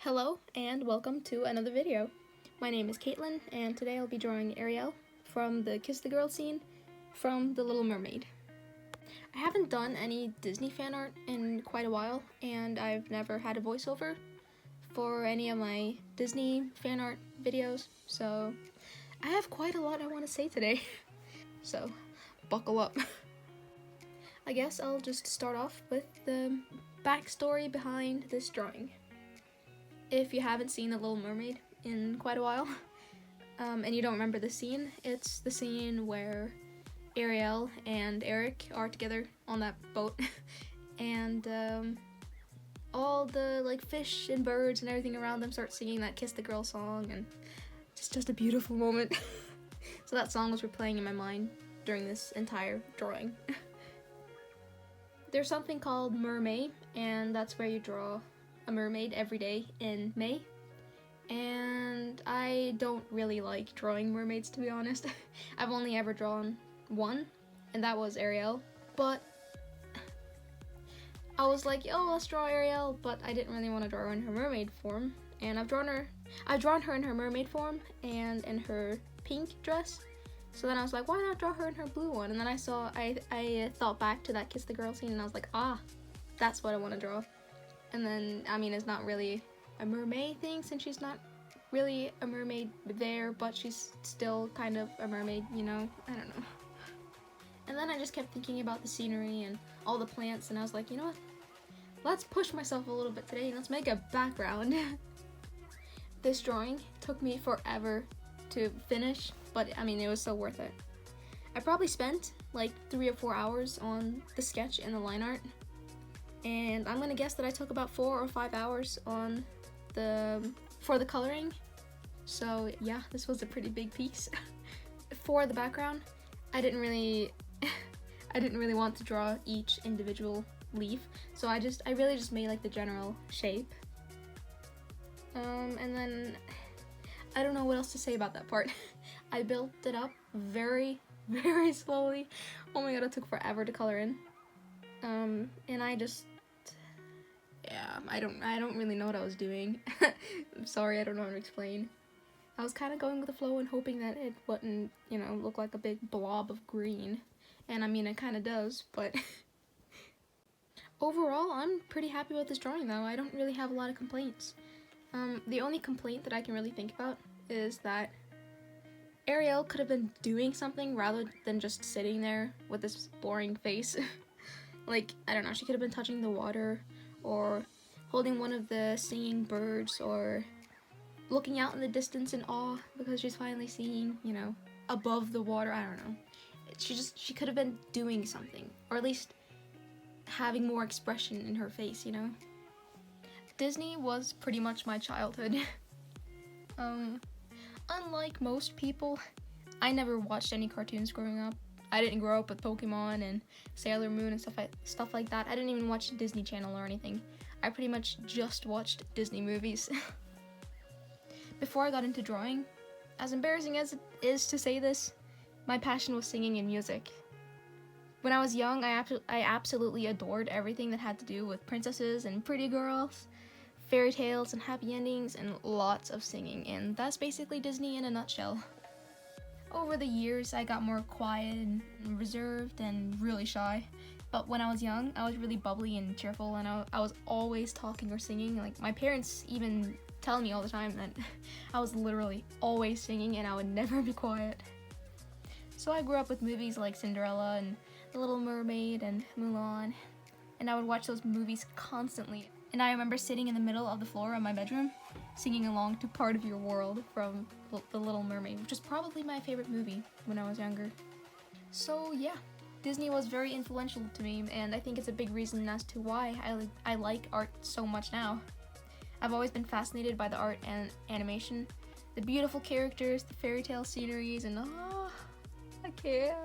Hello and welcome to another video. My name is Caitlin and today I'll be drawing Ariel from the Kiss the Girl scene from The Little Mermaid. I haven't done any Disney fan art in quite a while and I've never had a voiceover for any of my Disney fan art videos, so I have quite a lot I want to say today. So buckle up. I guess I'll just start off with the backstory behind this drawing. If you haven't seen The Little Mermaid in quite a while, and you don't remember the scene, it's the scene where Ariel and Eric are together on that boat, and all the fish and birds and everything around them start singing that Kiss the Girl song, and it's just a beautiful moment. So that song was replaying in my mind during this entire drawing. There's something called Mermaid, and that's where you draw a mermaid every day in May, and I don't really like drawing mermaids, to be honest. I've only ever drawn one, and that was Ariel, but I was like, oh, let's draw Ariel, but I didn't really want to draw her in her mermaid form, and I've drawn her in her mermaid form and in her pink dress. So then I was like, why not draw her in her blue one? And then I thought back to that Kiss the Girl scene, and I was like, that's what I want to draw. And then, I mean, it's not really a mermaid thing since she's not really a mermaid there, but she's still kind of a mermaid, you know? I don't know. And then I just kept thinking about the scenery and all the plants, and I was like, you know what? Let's push myself a little bit today and let's make a background. This drawing took me forever to finish, but I mean, it was so worth it. I probably spent like 3 or 4 hours on the sketch and the line art, and I'm gonna guess that I took about 4 or 5 hours on for the coloring. So yeah, this was a pretty big piece. For the background, I didn't really want to draw each individual leaf, so I really just made like the general shape. And then I don't know what else to say about that part. I built it up very, very slowly. Oh my god, it took forever to color in. And I don't really know what I was doing. I'm sorry, I don't know how to explain. I was kind of going with the flow and hoping that it wouldn't, look like a big blob of green. And I mean, it kind of does, but overall, I'm pretty happy with this drawing though. I don't really have a lot of complaints. The only complaint that I can really think about is that Ariel could have been doing something rather than just sitting there with this boring face. Like, I don't know, she could have been touching the water, or holding one of the singing birds, or looking out in the distance in awe because she's finally seeing, above the water. I don't know. She could have been doing something, or at least having more expression in her face, Disney was pretty much my childhood. Unlike most people, I never watched any cartoons growing up. I didn't grow up with Pokemon and Sailor Moon and stuff like that. I didn't even watch Disney Channel or anything. I pretty much just watched Disney movies. Before I got into drawing, as embarrassing as it is to say this, my passion was singing and music. When I was young, I absolutely adored everything that had to do with princesses and pretty girls, fairy tales and happy endings, and lots of singing, and that's basically Disney in a nutshell. Over the years, I got more quiet and reserved and really shy, but when I was young, I was really bubbly and cheerful, and I was always talking or singing. Like, my parents even tell me all the time that I was literally always singing and I would never be quiet. So I grew up with movies like Cinderella and The Little Mermaid and Mulan, and I would watch those movies constantly. And I remember sitting in the middle of the floor of my bedroom, singing along to Part of Your World from The Little Mermaid, which is probably my favorite movie when I was younger. So yeah, Disney was very influential to me, and I think it's a big reason as to why I like art so much now. I've always been fascinated by the art and animation, the beautiful characters, the fairy tale sceneries, and I can't.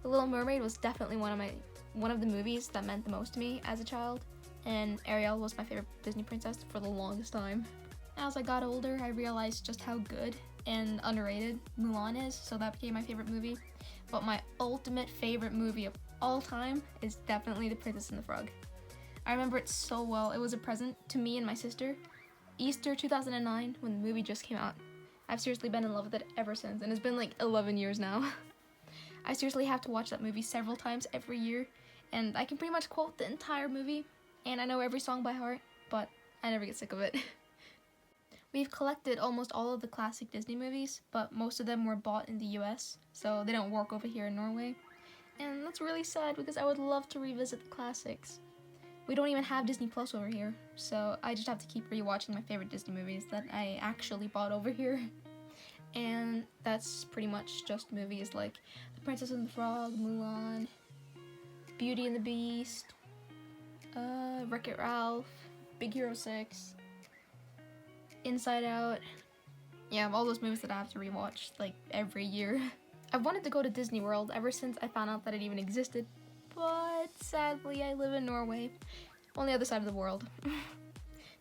The Little Mermaid was definitely one of the movies that meant the most to me as a child. And Ariel was my favorite Disney princess for the longest time. As I got older, I realized just how good and underrated Mulan is, so that became my favorite movie. But my ultimate favorite movie of all time is definitely The Princess and the Frog. I remember it so well. It was a present to me and my sister Easter 2009 when the movie just came out. I've seriously been in love with it ever since, and it's been like 11 years now. I seriously have to watch that movie several times every year, and I can pretty much quote the entire movie, and I know every song by heart, but I never get sick of it. We've collected almost all of the classic Disney movies, but most of them were bought in the US, so they don't work over here in Norway. And that's really sad because I would love to revisit the classics. We don't even have Disney Plus over here, so I just have to keep rewatching my favorite Disney movies that I actually bought over here. And that's pretty much just movies like The Princess and the Frog, Mulan, Beauty and the Beast, Wreck-It Ralph, Big Hero 6, Inside Out. Yeah, all those movies that I have to rewatch like every year. I've wanted to go to Disney World ever since I found out that it even existed, but sadly I live in Norway, on the other side of the world.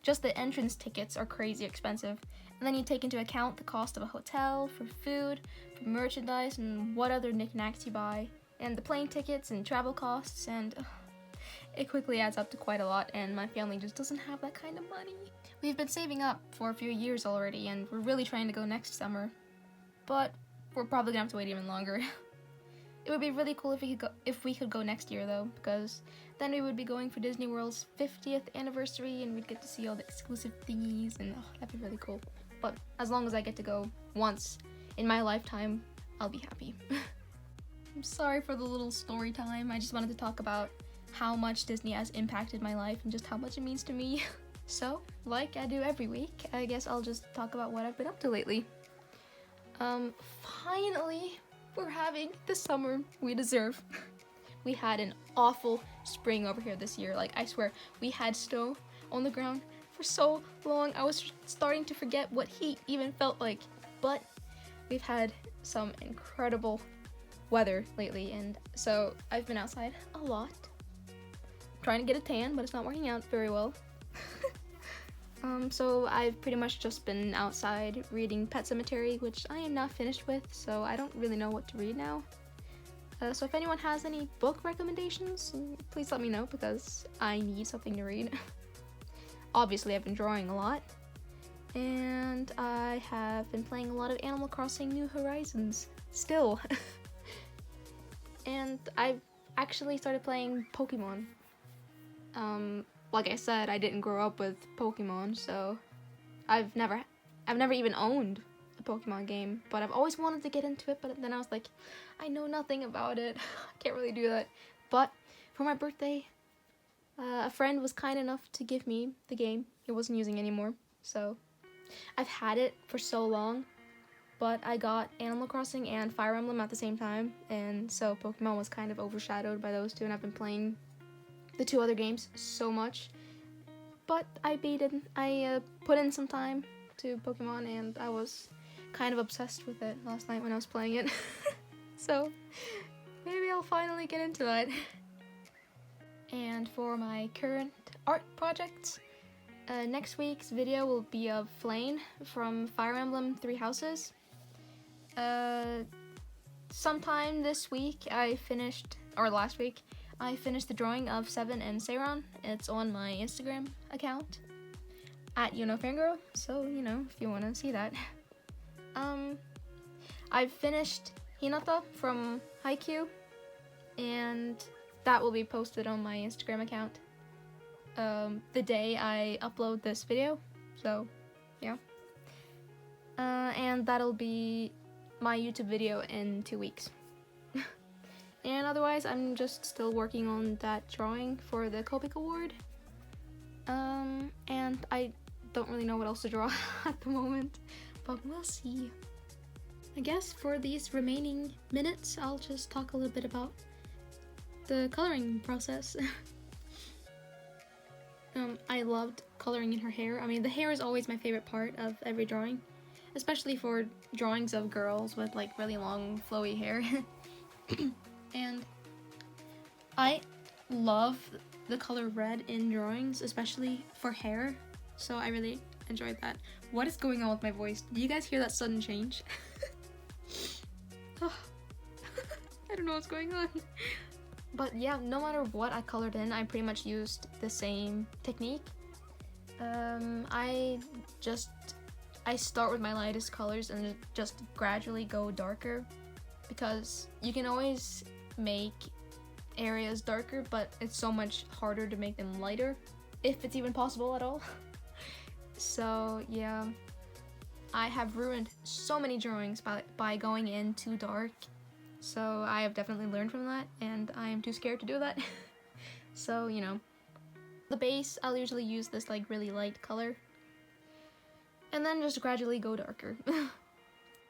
Just the entrance tickets are crazy expensive, and then you take into account the cost of a hotel, for food, for merchandise, and what other knickknacks you buy, and the plane tickets and travel costs, and it quickly adds up to quite a lot, and my family just doesn't have that kind of money. We've been saving up for a few years already, and we're really trying to go next summer, but we're probably gonna have to wait even longer. It would be really cool if we could go next year though, because then we would be going for Disney World's 50th anniversary and we'd get to see all the exclusive thingies, and that'd be really cool. But as long as I get to go once in my lifetime, I'll be happy. I'm sorry for the little story time. I just wanted to talk about how much Disney has impacted my life and just how much it means to me. So, like I do every week, I guess I'll just talk about what I've been up to lately. Finally, we're having the summer we deserve. We had an awful spring over here this year. Like, I swear, we had snow on the ground for so long. I was starting to forget what heat even felt like. But we've had some incredible weather lately, and so I've been outside a lot. Trying to get a tan, but it's not working out very well. So I've pretty much just been outside reading Pet Sematary, which I am not finished with, so I don't really know what to read now. So if anyone has any book recommendations, please let me know, because I need something to read. Obviously, I've been drawing a lot, and I have been playing a lot of Animal Crossing New Horizons, still. And I've actually started playing Pokemon. Like I said, I didn't grow up with Pokemon, so I've never even owned a Pokemon game, but I've always wanted to get into it, but then I was like, I know nothing about it. I can't really do that. But for my birthday, a friend was kind enough to give me the game. He wasn't using it anymore, so I've had it for so long, but I got Animal Crossing and Fire Emblem at the same time, and so Pokemon was kind of overshadowed by those two, and I've been playing the two other games so much. But I beat it. I put in some time to Pokemon, and I was kind of obsessed with it last night when I was playing it. So maybe I'll finally get into that. And for my current art projects, next week's video will be of Flame from Fire Emblem Three Houses. Sometime this week last week, I finished the drawing of Seven and Seiron. It's on my Instagram account, @YouKnowFangirl, so, if you want to see that. I've finished Hinata from Haikyuu, and that will be posted on my Instagram account the day I upload this video, so, yeah. And that'll be my YouTube video in 2 weeks. And otherwise, I'm just still working on that drawing for the Copic Award. And I don't really know what else to draw at the moment, but we'll see. I guess for these remaining minutes, I'll just talk a little bit about the coloring process. I loved coloring in her hair. I mean, the hair is always my favorite part of every drawing, especially for drawings of girls with like really long flowy hair. And I love the color red in drawings, especially for hair, so I really enjoyed that. What is going on with my voice? Do you guys hear that sudden change? Oh, I don't know what's going on. But yeah, no matter what I colored in, I pretty much used the same technique. I start with my lightest colors and just gradually go darker, because you can always make areas darker, but it's so much harder to make them lighter, if it's even possible at all. So yeah, I have ruined so many drawings by going in too dark, so I have definitely learned from that, and I am too scared to do that. So, you know, the base, I'll usually use this like really light color, and then just gradually go darker.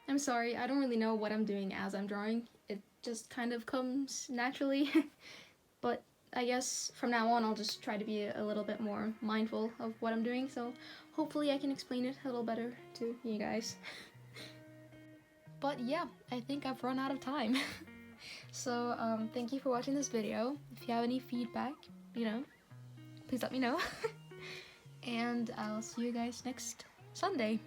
I'm sorry, I don't really know what I'm doing as I'm drawing. It just kind of comes naturally. But I guess from now on I'll just try to be a little bit more mindful of what I'm doing, so hopefully I can explain it a little better to you guys. But yeah, I think I've run out of time. So thank you for watching this video. If you have any feedback, you know, please let me know. And I'll see you guys next Sunday.